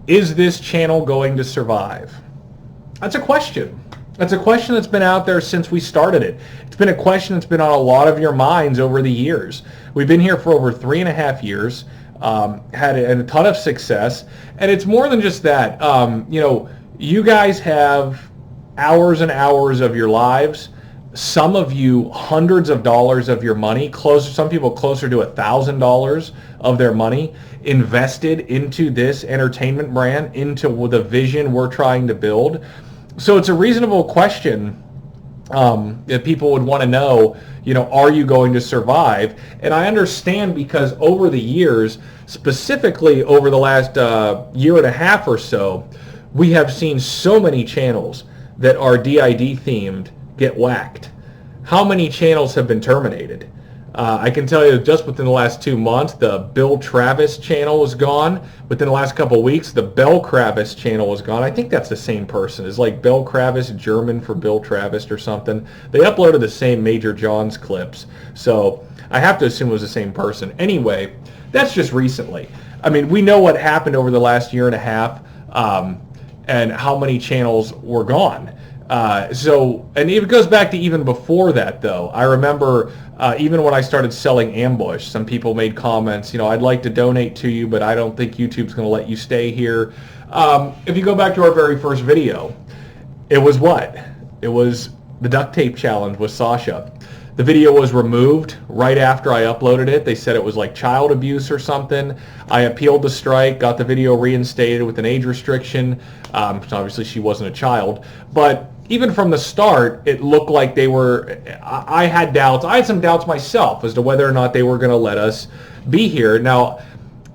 Is this channel going to survive? That's a question. That's a question that's been out there since we started it. It's been a question that's been on a lot of your minds over the years. We've been here for over 3.5 years, had a ton of success, and it's more than just that. You guys have hours and hours of your lives. Some of you hundreds of dollars of your money, some people closer to $1,000 of their money invested into this entertainment brand, into the vision we're trying to build. So it's a reasonable question that people would want to know, are you going to survive? And I understand, because over the years, specifically over the last year and a half or so, we have seen so many channels that are DID themed get whacked. How many channels have been terminated? I can tell you just within the last 2 months, the Bill Travis channel was gone. Within the last couple of weeks, the Bell Kravis channel was gone. I think that's the same person. It's like Bell Kravis, German for Bill Travis or something. They uploaded the same Major John's clips. So I have to assume it was the same person. Anyway, that's just recently. I mean, we know what happened over the last year and a half, and how many channels were gone. And it goes back to even before that, though. I remember even when I started selling Ambush, some people made comments, I'd like to donate to you, but I don't think YouTube's going to let you stay here. If you go back to our very first video, it was what? It was the duct tape challenge with Sasha. The video was removed right after I uploaded it. They said it was like child abuse or something. I appealed the strike, got the video reinstated with an age restriction. Obviously, she wasn't a child. But even from the start, it looked like they were... I had doubts. I had some doubts myself as to whether or not they were going to let us be here. Now,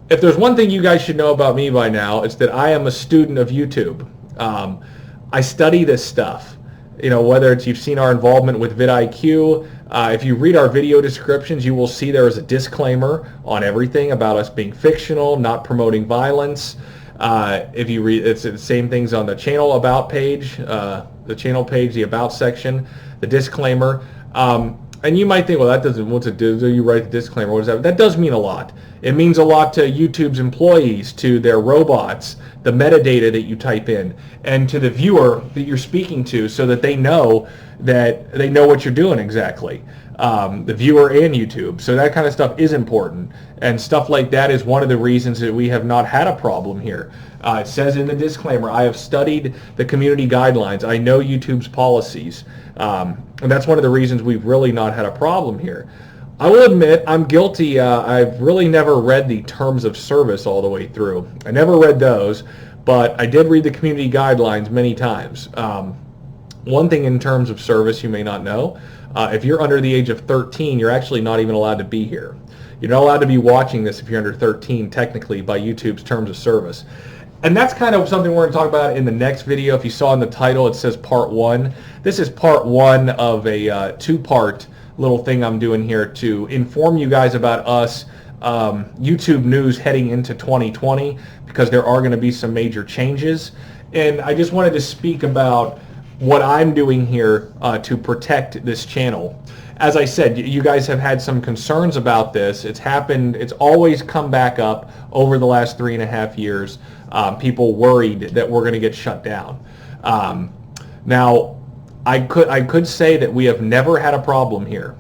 if there's one thing you guys should know about me by now, it's that I am a student of YouTube. I study this stuff. Whether it's you've seen our involvement with vidIQ, if you read our video descriptions, you will see there is a disclaimer on everything about us being fictional, not promoting violence. If you read, it's the same things on the channel about page, the channel page, the about section, the disclaimer. And you might think, well, that doesn't, what's it do? You write the disclaimer, what does that? That does mean a lot. It means a lot to YouTube's employees, to their robots, the metadata that you type in, and to the viewer that you're speaking to, so that they know what you're doing exactly. The viewer and YouTube. So that kind of stuff is important. And stuff like that is one of the reasons that we have not had a problem here. It says in the disclaimer, I have studied the community guidelines. I know YouTube's policies. And that's one of the reasons we've really not had a problem here. I will admit, I'm guilty. I've really never read the terms of service all the way through. I never read those, but I did read the community guidelines many times. One thing in terms of service you may not know, if you're under the age of 13, you're actually not even allowed to be here. You're not allowed to be watching this if you're under 13, technically, by YouTube's terms of service. And that's kind of something we're going to talk about in the next video. If you saw in the title, it says part 1. This is part 1 of a two-part little thing I'm doing here to inform you guys about us, YouTube news heading into 2020, because there are going to be some major changes. And I just wanted to speak about what I'm doing here to protect this channel. As I said, you guys have had some concerns about this. It's happened, it's always come back up over the last 3.5 years. People worried that we're going to get shut down. Now, I could say that we have never had a problem here.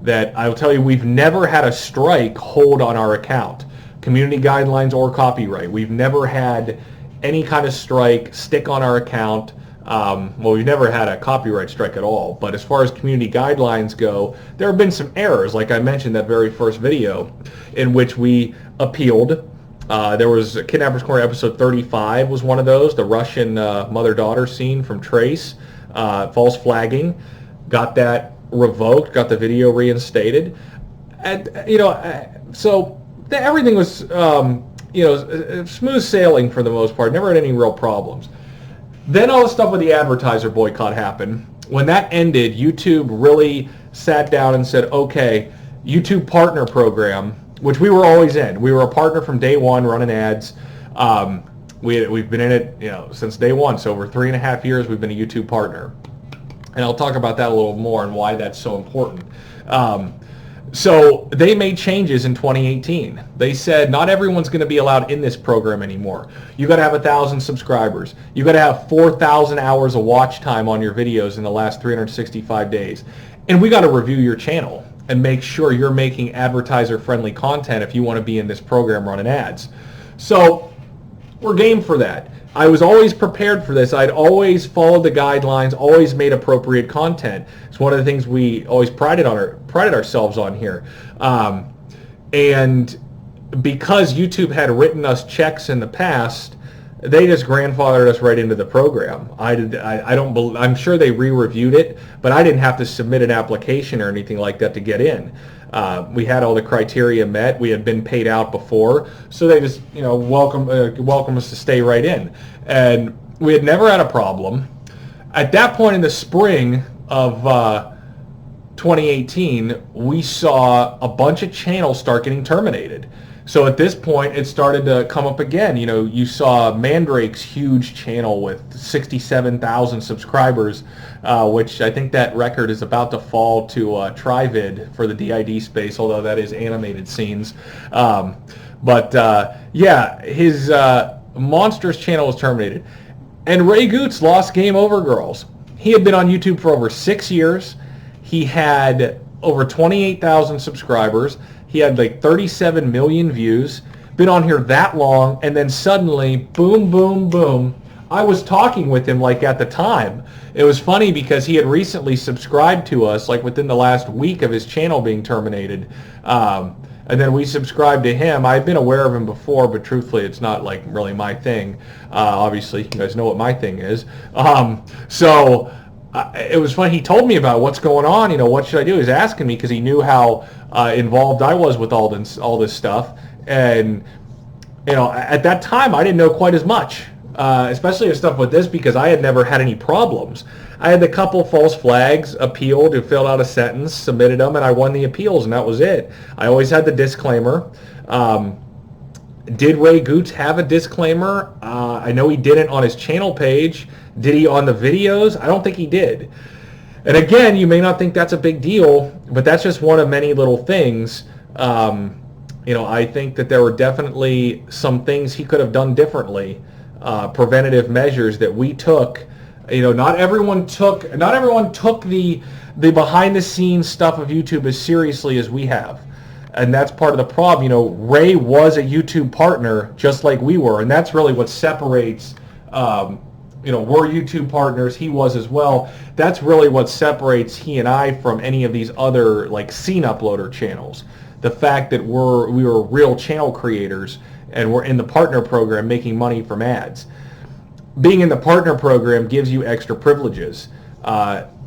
That I will tell you, we've never had a strike hold on our account, community guidelines or copyright. We've never had any kind of strike stick on our account. Well, we've never had a copyright strike at all, but as far as community guidelines go, there have been some errors, like I mentioned that very first video, in which we appealed. There was Kidnapper's Corner episode 35 was one of those, the Russian mother-daughter scene from Trace, false flagging. Got that revoked, got the video reinstated. And, so everything was, smooth sailing for the most part, never had any real problems. Then all the stuff with the advertiser boycott happened. When that ended, YouTube really sat down and said, okay, YouTube Partner Program, which we were always in. We were a partner from day one, running ads. We've been in it since day one, so over 3.5 years we've been a YouTube partner. And I'll talk about that a little more and why that's so important. So they made changes in 2018. They said not everyone's going to be allowed in this program anymore. You got to have 1,000 subscribers. You got to have 4,000 hours of watch time on your videos in the last 365 days. And we got to review your channel and make sure you're making advertiser-friendly content if you want to be in this program running ads. So we're game for that. I was always prepared for this. I'd always followed the guidelines, always made appropriate content. It's one of the things we always prided ourselves on here. And because YouTube had written us checks in the past, they just grandfathered us right into the program. I'm sure they re-reviewed it, but I didn't have to submit an application or anything like that to get in. We had all the criteria met. We had been paid out before, so they just welcome us to stay right in. And we had never had a problem. At that point in the spring of 2018, we saw a bunch of channels start getting terminated. So at this point, it started to come up again. You saw Mandrake's huge channel with 67,000 subscribers, which I think that record is about to fall to Trivid for the DID space, although that is animated scenes. Yeah, his monstrous channel was terminated. And Ray Goots lost Game Over Girls. He had been on YouTube for over 6 years. He had over 28,000 subscribers. He had like 37 million views, been on here that long, and then suddenly, boom, boom, boom. I was talking with him like at the time. It was funny because he had recently subscribed to us like within the last week of his channel being terminated. And then we subscribed to him. I've been aware of him before, but truthfully, it's not like really my thing. Obviously, you guys know what my thing is. It was funny. He told me about what's going on. What should I do? He was asking me because he knew how involved I was with all this stuff. And at that time, I didn't know quite as much, especially with stuff with this because I had never had any problems. I had a couple false flags, appealed, who filled out a sentence, submitted them, and I won the appeals, and that was it. I always had the disclaimer. Did Ray Goots have a disclaimer? I know he didn't on his channel page. Did he on the videos? I don't think he did. And again, you may not think that's a big deal, but that's just one of many little things. I think that there were definitely some things he could have done differently, preventative measures that we took. Not everyone took the behind the scenes stuff of YouTube as seriously as we have. And that's part of the problem. Ray was a YouTube partner just like we were, and that's really what separates we're YouTube partners, he was as well. That's really what separates he and I from any of these other like scene uploader channels. The fact that we were real channel creators and we're in the partner program making money from ads. Being in the partner program gives you extra privileges.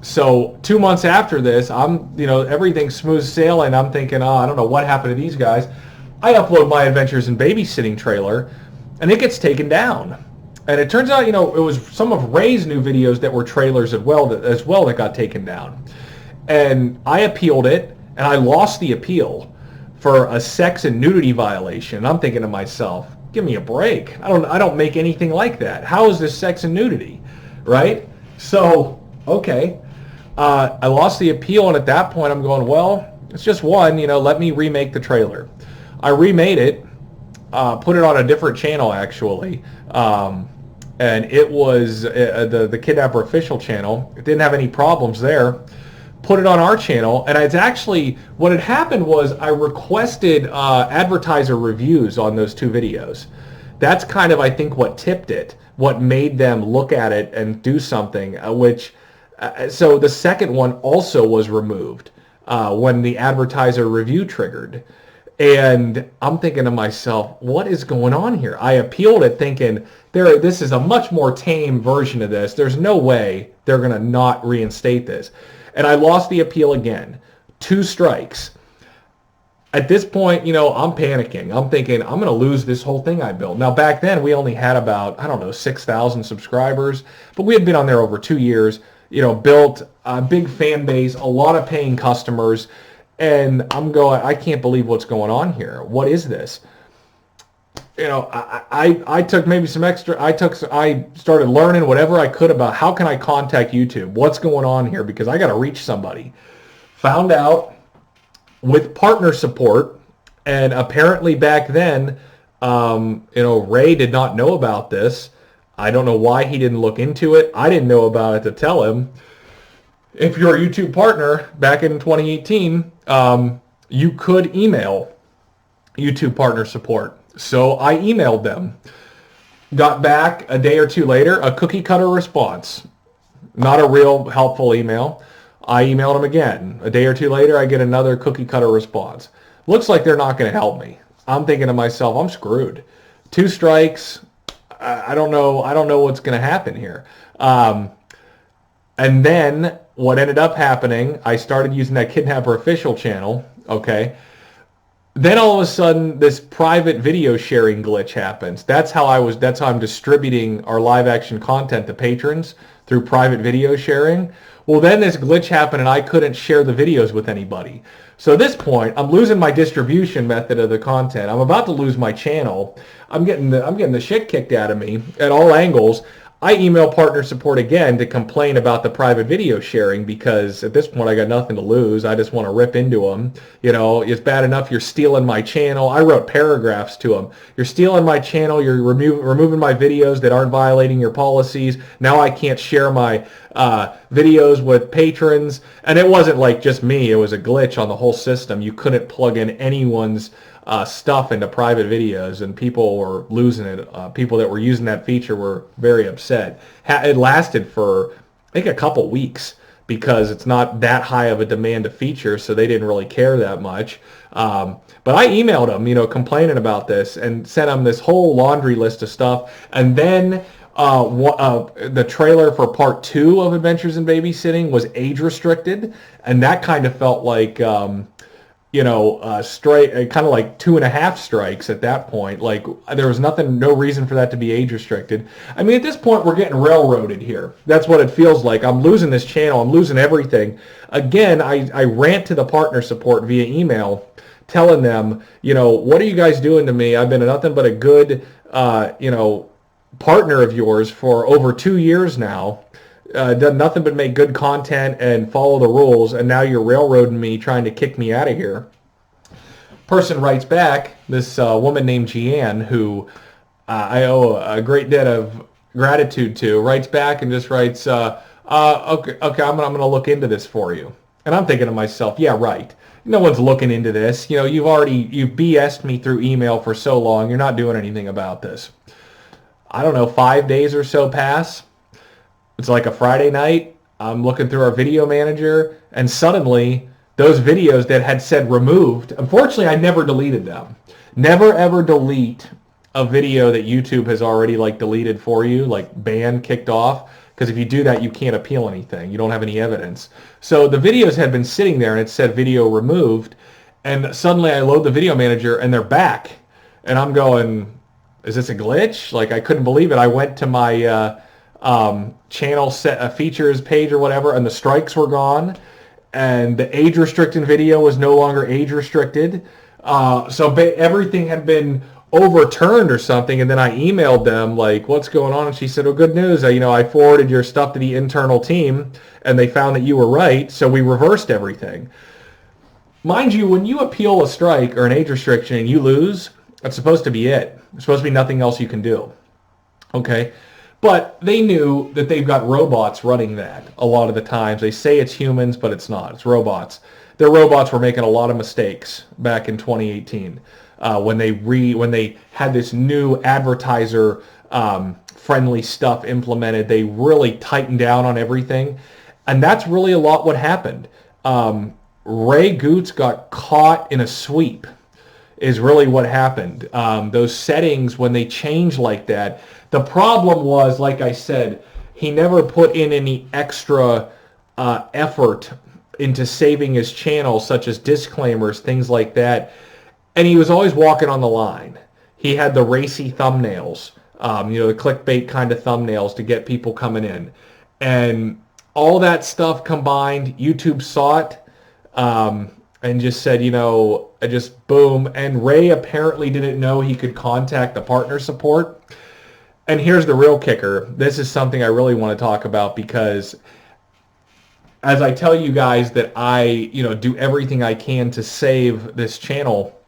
So 2 months after this, everything's smooth sailing. I'm thinking, I don't know what happened to these guys. I upload my Adventures in Babysitting trailer and it gets taken down. And it turns out, it was some of Ray's new videos that were trailers as well that got taken down. And I appealed it, and I lost the appeal for a sex and nudity violation. And I'm thinking to myself, give me a break. I don't make anything like that. How is this sex and nudity, right? So, okay. I lost the appeal, and at that point I'm going, well, it's just one, let me remake the trailer. I remade it, put it on a different channel actually. And it was the Kidnapper official channel. It didn't have any problems there. Put it on our channel, and it's actually, what had happened was I requested advertiser reviews on those two videos. That's kind of, I think, what tipped it, what made them look at it and do something, so the second one also was removed when the advertiser review triggered. And I'm thinking to myself, what is going on here? I appealed it thinking, this is a much more tame version of this. There's no way they're going to not reinstate this. And I lost the appeal again. 2 strikes. At this point, I'm panicking. I'm thinking, I'm going to lose this whole thing I built. Now, back then, we only had about, 6,000 subscribers. But we had been on there over 2 years, built a big fan base, a lot of paying customers. And I'm going, I can't believe what's going on here. What is this? I took maybe some extra, I started learning whatever I could about how can I contact YouTube? What's going on here? Because I got to reach somebody. Found out with partner support. And apparently back then, Ray did not know about this. I don't know why he didn't look into it. I didn't know about it to tell him. If you're a YouTube partner back in 2018, you could email YouTube partner support. So I emailed them. Got back a day or two later a cookie cutter response. Not a real helpful email. I emailed them again. A day or two later, I get another cookie cutter response. Looks like they're not going to help me. I'm thinking to myself, I'm screwed. 2 strikes. I don't know what's going to happen here. And then what ended up happening, I started using that Kidnapper official channel. Okay. Then all of a sudden, this private video sharing glitch happens. That's how I'm distributing our live action content to patrons, through private video sharing. Well, then this glitch happened and I couldn't share the videos with anybody. So at this point, I'm losing my distribution method of the content. I'm about to lose my channel. I'm getting the shit kicked out of me at all angles. I email partner support again to complain about the private video sharing because at this point I got nothing to lose. I just want to rip into them. It's bad enough you're stealing my channel. I wrote paragraphs to them. You're stealing my channel. You're removing my videos that aren't violating your policies. Now I can't share my videos with patrons. And it wasn't like just me. It was a glitch on the whole system. You couldn't plug in anyone's stuff into private videos, and people were losing it. People that were using that feature were very upset. It lasted for, I think, a couple weeks because it's not that high of a demand of feature, so they didn't really care that much. But I emailed them, complaining about this and sent them this whole laundry list of stuff. And then the trailer for part 2 of Adventures in Babysitting was age restricted, and that kind of felt like straight, kind of like 2.5 strikes at that point. Like there was no reason for that to be age restricted. I mean, at this point, we're getting railroaded here. That's what it feels like. I'm losing this channel. I'm losing everything. Again, I rant to the partner support via email, telling them, what are you guys doing to me? I've been nothing but a good, partner of yours for over 2 years now. Done nothing but make good content and follow the rules, and now you're railroading me, trying to kick me out of here. Person writes back, this woman named Jeanne, who I owe a great debt of gratitude to, writes back and just writes, okay, I'm gonna look into this for you. And I'm thinking to myself, yeah, right. No one's looking into this. You've BS'd me through email for so long. You're not doing anything about this. I don't know, 5 days or so pass. It's like a Friday night. I'm looking through our video manager, and suddenly those videos that had said removed, unfortunately I never deleted them. Never ever delete a video that YouTube has already deleted for you, banned, kicked off, because if you do that you can't appeal anything. You don't have any evidence. So the videos had been sitting there and it said video removed, and suddenly I load the video manager and they're back. And I'm going, is this a glitch? I couldn't believe it. I went to my channel set features page or whatever, and the strikes were gone, and the age restricted video was no longer age restricted. So everything had been overturned or something. And then I emailed them what's going on, and she said, oh, good news, I forwarded your stuff to the internal team and they found that you were right, so we reversed everything. Mind you, when you appeal a strike or an age restriction and you lose, that's supposed to be it. There's supposed to be nothing else you can do. Okay. But they knew that they've got robots running that a lot of the times. They say it's humans, but it's not. It's robots. Their robots were making a lot of mistakes back in 2018 when they had this new advertiser friendly stuff implemented. They really tightened down on everything, and that's really a lot what happened. Ray Goots got caught in a sweep is really what happened. Those settings, when they change like that, the problem was, like I said, he never put in any extra effort into saving his channel, such as disclaimers, things like that. And he was always walking on the line. He had the racy thumbnails, the clickbait kind of thumbnails to get people coming in. And all that stuff combined, YouTube saw it and just said, just boom. And Ray apparently didn't know he could contact the partner support. And here's the real kicker. This is something I really want to talk about because as I tell you guys that I, do everything I can to save this channel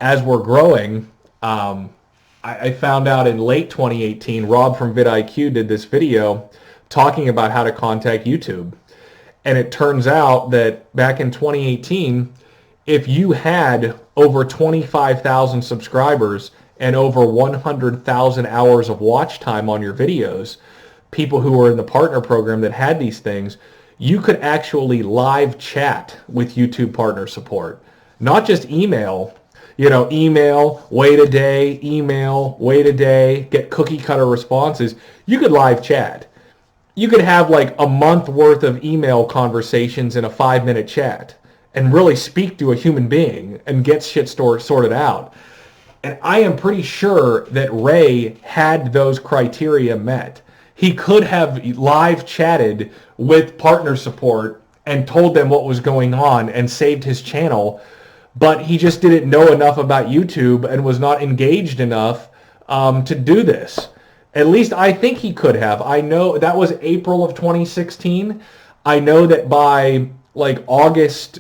as we're growing, I found out in late 2018, Rob from vidIQ did this video talking about how to contact YouTube. And it turns out that back in 2018, if you had over 25,000 subscribers and over 100,000 hours of watch time on your videos, people who were in the partner program that had these things, you could actually live chat with YouTube partner support. Not just email, email, wait a day, email, wait a day, get cookie cutter responses. You could live chat. You could have like a month worth of email conversations in a 5-minute chat and really speak to a human being and get shit sorted out. And I am pretty sure that Ray had those criteria met. He could have live chatted with partner support and told them what was going on and saved his channel, but he just didn't know enough about YouTube and was not engaged enough to do this. At least I think he could have. I know that was April of 2016. I know that by like August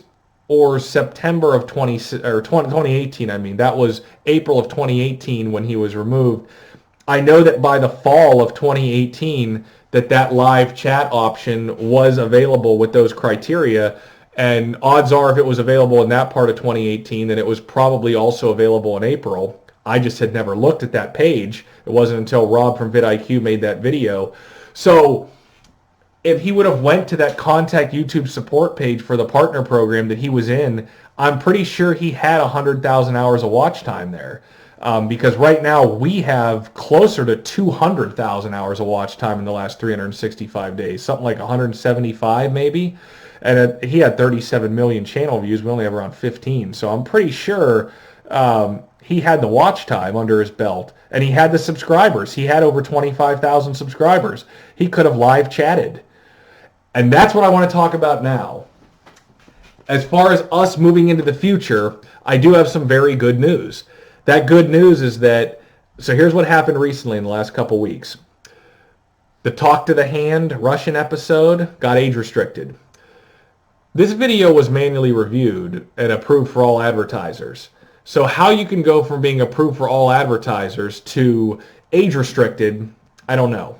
or September of 2018, I mean, that was April of 2018 when he was removed. I know that by the fall of 2018 that live chat option was available with those criteria. And odds are if it was available in that part of 2018, then it was probably also available in April. I just had never looked at that page. It wasn't until Rob from vidIQ made that video. So if he would have went to that contact YouTube support page for the partner program that he was in, I'm pretty sure he had 100,000 hours of watch time there. Because right now we have closer to 200,000 hours of watch time in the last 365 days, something like 175 maybe. And he had 37 million channel views. We only have around 15. So I'm pretty sure he had the watch time under his belt, and he had the subscribers. He had over 25,000 subscribers. He could have live chatted. And that's what I want to talk about now. As far as us moving into the future, I do have some very good news. That good news is that, so here's what happened recently in the last couple weeks. The Talk to the Hand Russian episode got age restricted. This video was manually reviewed and approved for all advertisers. So how you can go from being approved for all advertisers to age restricted, I don't know.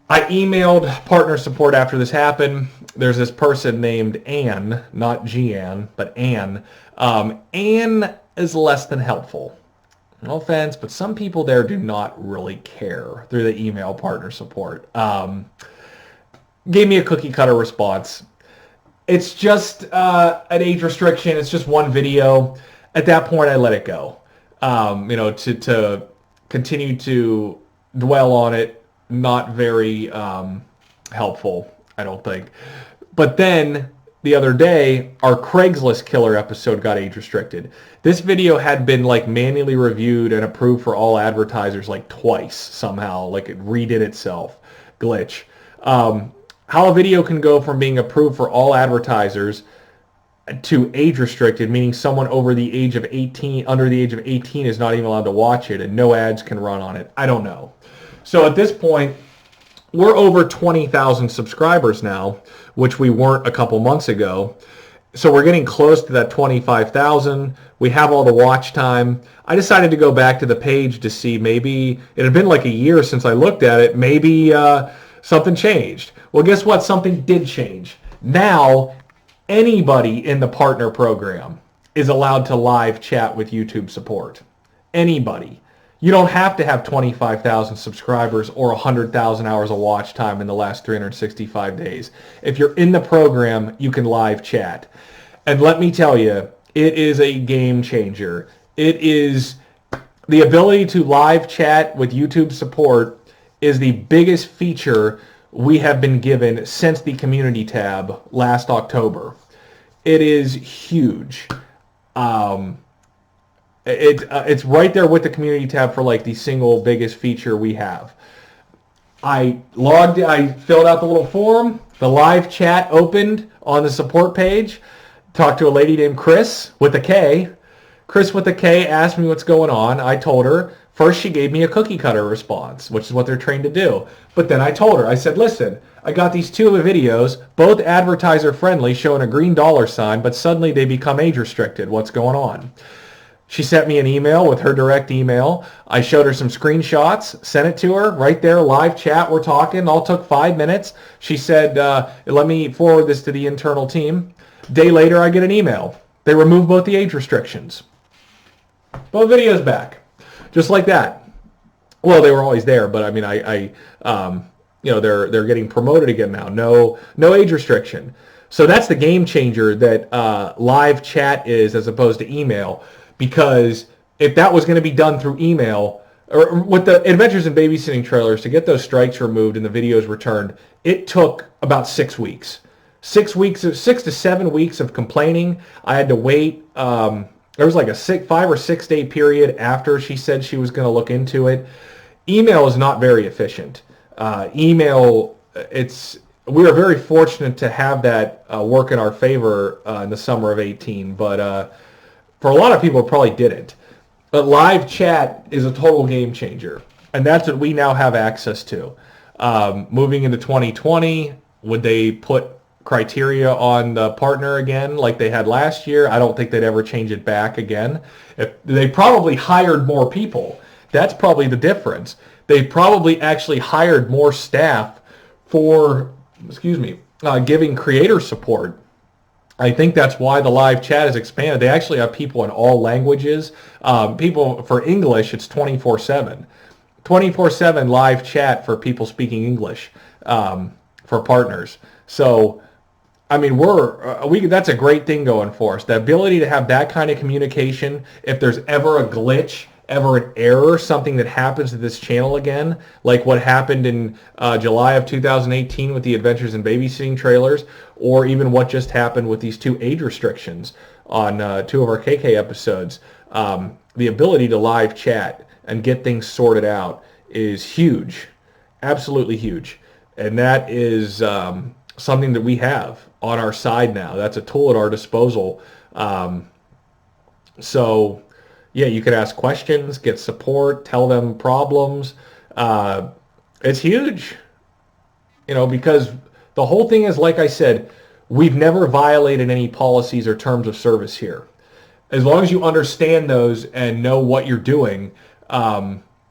I emailed partner support after this happened. There's this person named Ann, not Gian, but Ann. Ann is less than helpful. No offense, but some people there do not really care through the email partner support. Gave me a cookie cutter response. It's just an age restriction. It's just one video. At that point, I let it go. To continue to dwell on it, not very helpful, I don't think. But then the other day, our Craigslist killer episode got age restricted. This video had been like manually reviewed and approved for all advertisers like twice somehow, like it redid itself. Glitch. How a video can go from being approved for all advertisers to age restricted, meaning someone over the age of 18, under the age of 18 is not even allowed to watch it and no ads can run on it. I don't know. So at this point, we're over 20,000 subscribers now, which we weren't a couple months ago. So we're getting close to that 25,000. We have all the watch time. I decided to go back to the page to see, maybe it had been like a year since I looked at it. Maybe something changed. Well, guess what? Something did change. Now, anybody in the partner program is allowed to live chat with YouTube support. Anybody. You don't have to have 25,000 subscribers or 100,000 hours of watch time in the last 365 days. If you're in the program, you can live chat. And let me tell you, it is a game changer. It is the ability to live chat with YouTube support is the biggest feature we have been given since the community tab last October. It is huge. It's right there with the community tab for like the single biggest feature we have. I filled out the little form. The live chat opened on the support page. Talked to a lady named Chris with a K. Chris with a K asked me what's going on. I told her. First, she gave me a cookie cutter response, which is what they're trained to do. But then I told her, I said, listen, I got these two videos, both advertiser friendly, showing a green dollar sign, but suddenly they become age restricted. What's going on? She sent me an email with her direct email. I showed her some screenshots, sent it to her right there, live chat. We're talking. All took 5 minutes. She said, let me forward this to the internal team. Day later, I get an email. They removed both the age restrictions. Both videos back. Just like that. Well, they were always there, but I mean, they're getting promoted again now. No age restriction. So that's the game changer that live chat is as opposed to email. Because if that was going to be done through email, or with the Adventures in Babysitting trailers, to get those strikes removed and the videos returned, it took about 6 weeks. 6 to 7 weeks of complaining. I had to wait. There was like a 5 or 6 day period after she said she was going to look into it. Email is not very efficient. Email, we were very fortunate to have that work in our favor in the summer of 18, but for a lot of people, it probably didn't. But live chat is a total game changer, and that's what we now have access to. Moving into 2020, would they put criteria on the partner again like they had last year? I don't think they'd ever change it back again. They probably hired more people. That's probably the difference. They probably actually hired more staff for, giving creator support. I think that's why the live chat has expanded. They actually have people in all languages. People for English, it's 24/7. 24/7 live chat for people speaking English for partners. So, I mean, that's a great thing going for us. The ability to have that kind of communication, if there's ever a glitch, ever an error, something that happens to this channel again, like what happened in July of 2018 with the Adventures in Babysitting trailers, or even what just happened with these 2 age restrictions on 2 of our KK episodes, the ability to live chat and get things sorted out is huge, absolutely huge. And that is something that we have on our side now. That's a tool at our disposal. So, yeah, you could ask questions, get support, tell them problems. It's huge, because the whole thing is, like I said, we've never violated any policies or terms of service here. As long as you understand those and know what you're doing,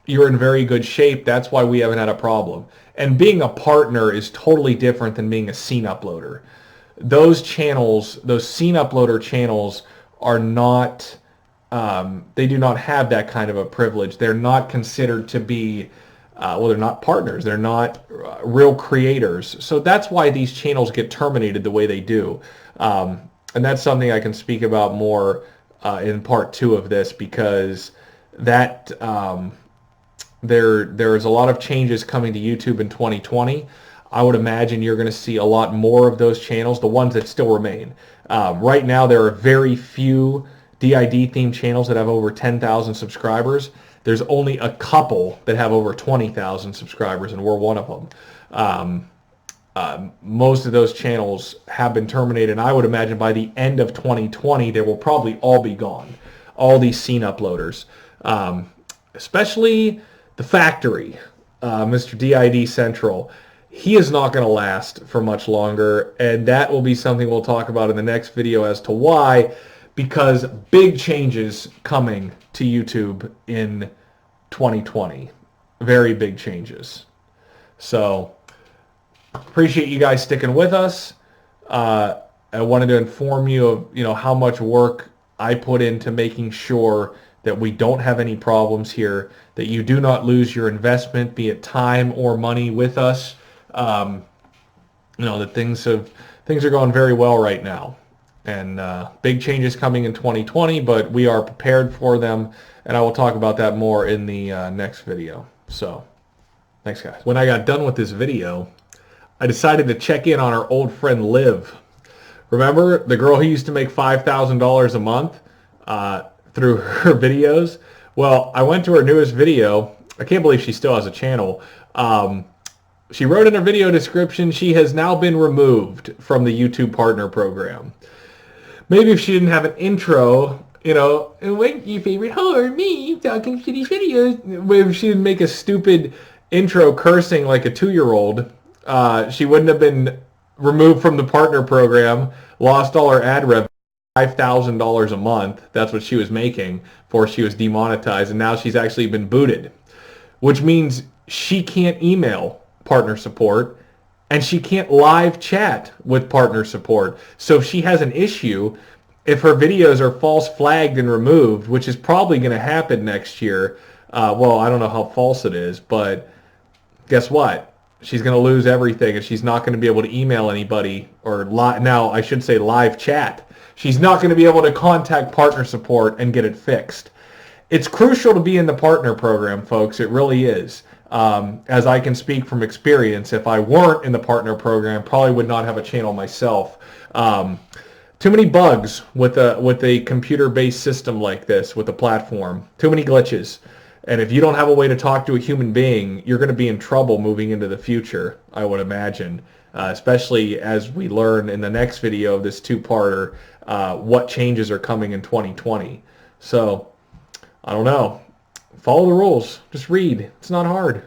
you're in very good shape. That's why we haven't had a problem. And being a partner is totally different than being a scene uploader. Those channels, those scene uploader channels, are not... they do not have that kind of a privilege. They're not considered to be, they're not partners. They're not real creators. So that's why these channels get terminated the way they do. And that's something I can speak about more in part 2 of this, because that there's a lot of changes coming to YouTube in 2020. I would imagine you're going to see a lot more of those channels, the ones that still remain. Right now, there are very few DID themed channels that have over 10,000 subscribers. There's only a couple that have over 20,000 subscribers, and we're one of them. Most of those channels have been terminated, and I would imagine by the end of 2020, they will probably all be gone. All these scene uploaders. Especially the factory, Mr. DID Central. He is not going to last for much longer, and that will be something we'll talk about in the next video as to why. Because big changes coming to YouTube in 2020. Very big changes. So, appreciate you guys sticking with us. I wanted to inform you of how much work I put into making sure that we don't have any problems here, that you do not lose your investment, be it time or money, with us. That things are going very well right now. And big changes coming in 2020, but we are prepared for them, and I will talk about that more in the next video. So, thanks, guys. When I got done with this video, I decided to check in on our old friend Liv. Remember the girl who used to make $5,000 a month through her videos? Well, I went to her newest video. I can't believe she still has a channel. She wrote in her video description, she has now been removed from the YouTube Partner Program. Maybe if she didn't have an intro You know, and what's your favorite horror? Me talking shitty videos. If she'd make a stupid intro cursing like a 2-year-old, she wouldn't have been removed from the partner program, lost all her ad revenue, $5,000 a month. That's what she was making before she was demonetized, and now she's actually been booted, which means she can't email partner support and she can't live chat with partner support. So if she has an issue, if her videos are false flagged and removed, which is probably going to happen next year, well, I don't know how false it is, but guess what? She's going to lose everything, and she's not going to be able to email anybody, or now I should say live chat. She's not going to be able to contact partner support and get it fixed. It's crucial to be in the partner program, folks. It really is. As I can speak from experience, if I weren't in the partner program, probably would not have a channel myself. Too many bugs with a computer-based system like this, with a platform. Too many glitches. And if you don't have a way to talk to a human being, you're going to be in trouble moving into the future, I would imagine. Especially as we learn in the next video of this two-parter what changes are coming in 2020. So, I don't know. Follow the rules. Just read. It's not hard.